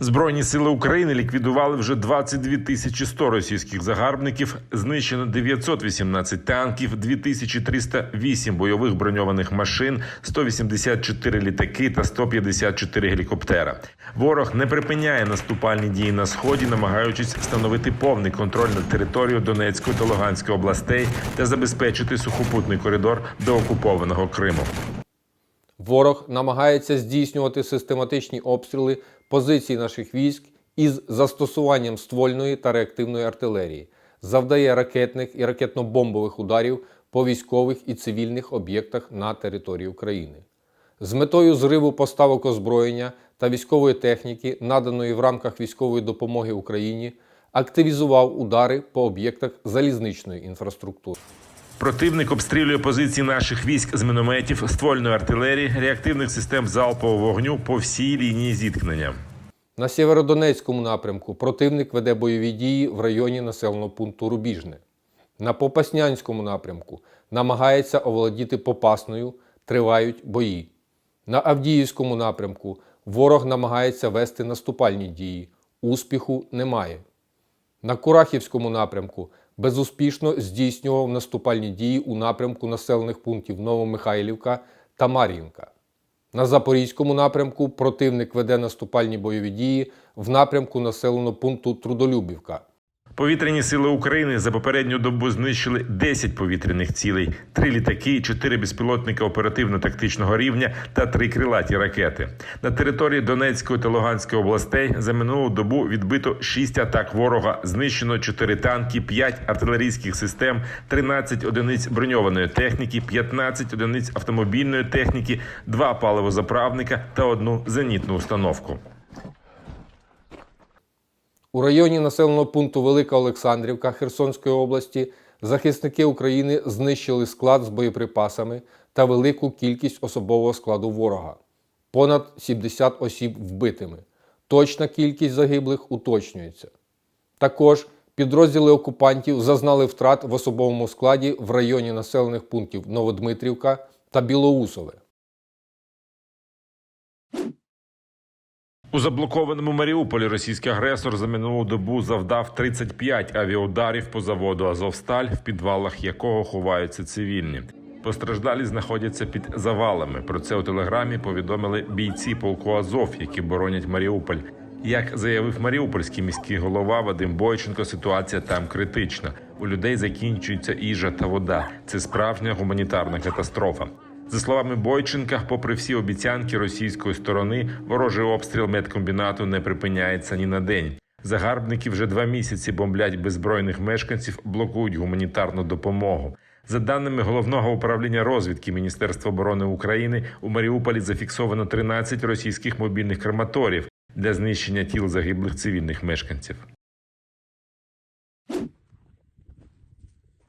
Збройні сили України ліквідували вже 22 100 російських загарбників, знищено 918 танків, 2308 бойових броньованих машин, 184 літаки та 154 гелікоптера. Ворог не припиняє наступальні дії на Сході, намагаючись встановити повний контроль над територією Донецької та Луганської областей та забезпечити сухопутний коридор до окупованого Криму. Ворог намагається здійснювати систематичні обстріли позицій наших військ із застосуванням ствольної та реактивної артилерії, завдає ракетних і ракетно-бомбових ударів по військових і цивільних об'єктах на території України. З метою зриву поставок озброєння та військової техніки, наданої в рамках військової допомоги Україні, активізував удари по об'єктах залізничної інфраструктури. Противник обстрілює позиції наших військ з мінометів, ствольної артилерії, реактивних систем залпового вогню по всій лінії зіткнення. На Сєвєродонецькому напрямку противник веде бойові дії в районі населеного пункту Рубіжне. На Попаснянському напрямку намагається оволодіти Попасною, тривають бої. На Авдіївському напрямку ворог намагається вести наступальні дії, успіху немає. На Курахівському напрямку безуспішно здійснював наступальні дії у напрямку населених пунктів Новомихайлівка та Мар'їнка. На Запорізькому напрямку противник веде наступальні бойові дії в напрямку населеного пункту Трудолюбівка. Повітряні сили України за попередню добу знищили 10 повітряних цілей, 3 літаки, 4 безпілотника оперативно-тактичного рівня та 3 крилаті ракети. На території Донецької та Луганської областей за минулу добу відбито 6 атак ворога, знищено 4 танки, 5 артилерійських систем, 13 одиниць броньованої техніки, 15 одиниць автомобільної техніки, 2 паливозаправника та 1 зенітну установку. У районі населеного пункту Велика Олександрівка Херсонської області захисники України знищили склад з боєприпасами та велику кількість особового складу ворога. Понад 70 осіб вбитими. Точна кількість загиблих уточнюється. Також підрозділи окупантів зазнали втрат в особовому складі в районі населених пунктів Новодмитрівка та Білоусове. У заблокованому Маріуполі російський агресор за минулу добу завдав 35 авіаударів по заводу «Азовсталь», в підвалах якого ховаються цивільні. Постраждалі знаходяться під завалами. Про це у телеграмі повідомили бійці полку «Азов», які боронять Маріуполь. Як заявив маріупольський міський голова Вадим Бойченко, ситуація там критична. У людей закінчується їжа та вода. Це справжня гуманітарна катастрофа. За словами Бойченка, попри всі обіцянки російської сторони, ворожий обстріл медкомбінату не припиняється ні на день. Загарбники вже 2 місяці бомблять беззбройних мешканців, блокують гуманітарну допомогу. За даними Головного управління розвідки Міністерства оборони України, у Маріуполі зафіксовано 13 російських мобільних крематоріїв для знищення тіл загиблих цивільних мешканців.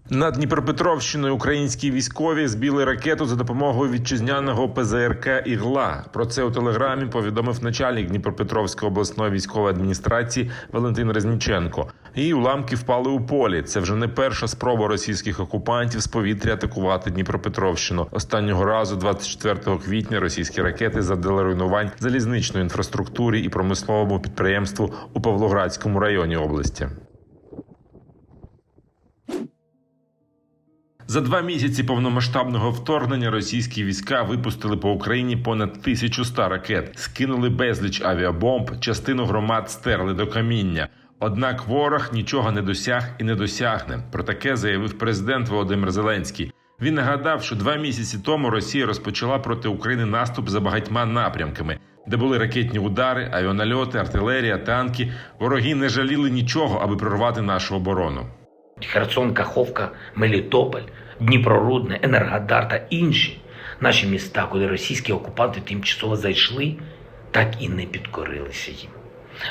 Над Дніпропетровщиною українські військові збили ракету за допомогою вітчизняного ПЗРК «Ігла». Про це у телеграмі повідомив начальник Дніпропетровської обласної військової адміністрації Валентин Резніченко. Її уламки впали у полі. Це вже не перша спроба російських окупантів з повітря атакувати Дніпропетровщину. Останнього разу, 24 квітня, російські ракети завдали руйнувань залізничної інфраструктурі і промисловому підприємству у Павлоградському районі області. За 2 місяці повномасштабного вторгнення російські війська випустили по Україні понад 1100 ракет, скинули безліч авіабомб, частину громад стерли до каміння. Однак ворог нічого не досяг і не досягне. Про таке заявив президент Володимир Зеленський. Він нагадав, що 2 місяці тому Росія розпочала проти України наступ за багатьма напрямками, де були ракетні удари, авіанальоти, артилерія, танки. Вороги не жаліли нічого, аби прорвати нашу оборону. Херсон, Каховка, Мелітополь, Дніпрорудне, Енергодар та інші наші міста, куди російські окупанти тимчасово зайшли, так і не підкорилися їм.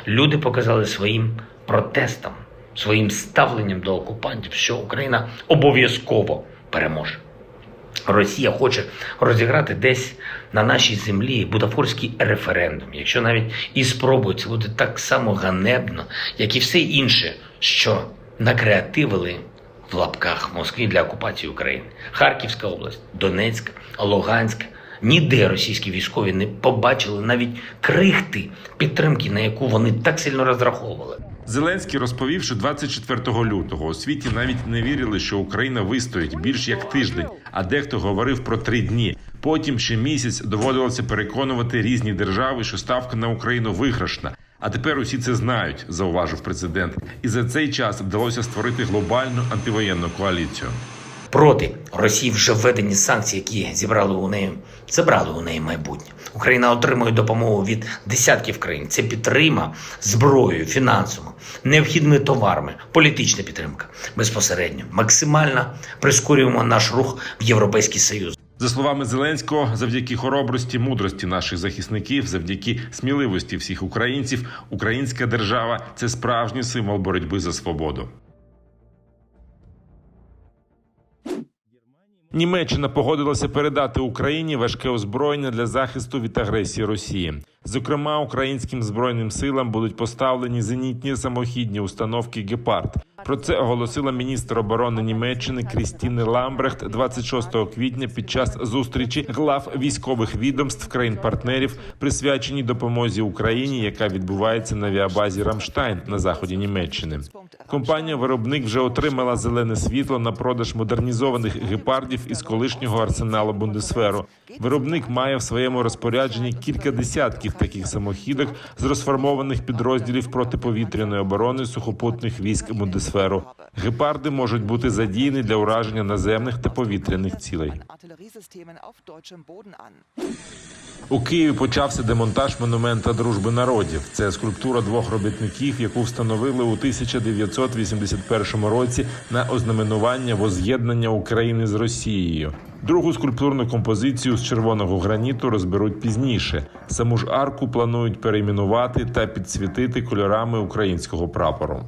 Люди показали своїм протестом, своїм ставленням до окупантів, що Україна обов'язково переможе. Росія хоче розіграти десь на нашій землі бутафорський референдум, якщо навіть і спробують, це буде так само ганебно, як і все інше, що накреативили в лапках в Москві для окупації України. Харківська область, Донецька, Луганська, Ніде російські військові не побачили навіть крихти підтримки, на яку вони так сильно розраховували. Зеленський розповів, що 24 лютого у світі навіть не вірили, що Україна вистоїть більш як тиждень, а дехто говорив про 3 дні. Потім ще місяць доводилося переконувати різні держави, що ставка на Україну виграшна. А тепер усі це знають, зауважив президент. І за цей час вдалося створити глобальну антивоєнну коаліцію. Проти Росії вже введені санкції, які забрали у неї майбутнє. Україна отримує допомогу від десятків країн. Це підтримка зброєю, фінансово, необхідними товарами, політична підтримка. Безпосередньо, максимально прискорюємо наш рух в Європейський Союз. За словами Зеленського, завдяки хоробрості, мудрості наших захисників, завдяки сміливості всіх українців, українська держава – це справжній символ боротьби за свободу. Німеччина погодилася передати Україні важке озброєння для захисту від агресії Росії. Зокрема, українським збройним силам будуть поставлені зенітні самохідні установки «Гепард». Про це оголосила міністр оборони Німеччини Крістіне Ламбрехт 26 квітня під час зустрічі глав військових відомств країн-партнерів, присвяченій допомозі Україні, яка відбувається на авіабазі «Рамштайн» на заході Німеччини. Компанія-виробник вже отримала зелене світло на продаж модернізованих «Гепардів» із колишнього арсеналу Бундесверу. Виробник має в своєму розпорядженні кілька десятків таких самохідок з розформованих підрозділів протиповітряної оборони сухопутних військ Бундесверу. Гепарди можуть бути задіяні для ураження наземних та повітряних цілей. У Києві почався демонтаж монумента Дружби народів. Це скульптура 2 робітників, яку встановили у 1981 році на ознаменування возз'єднання України з Росією. Другу скульптурну композицію з червоного граніту розберуть пізніше. Саму ж арку планують перейменувати та підсвітити кольорами українського прапору.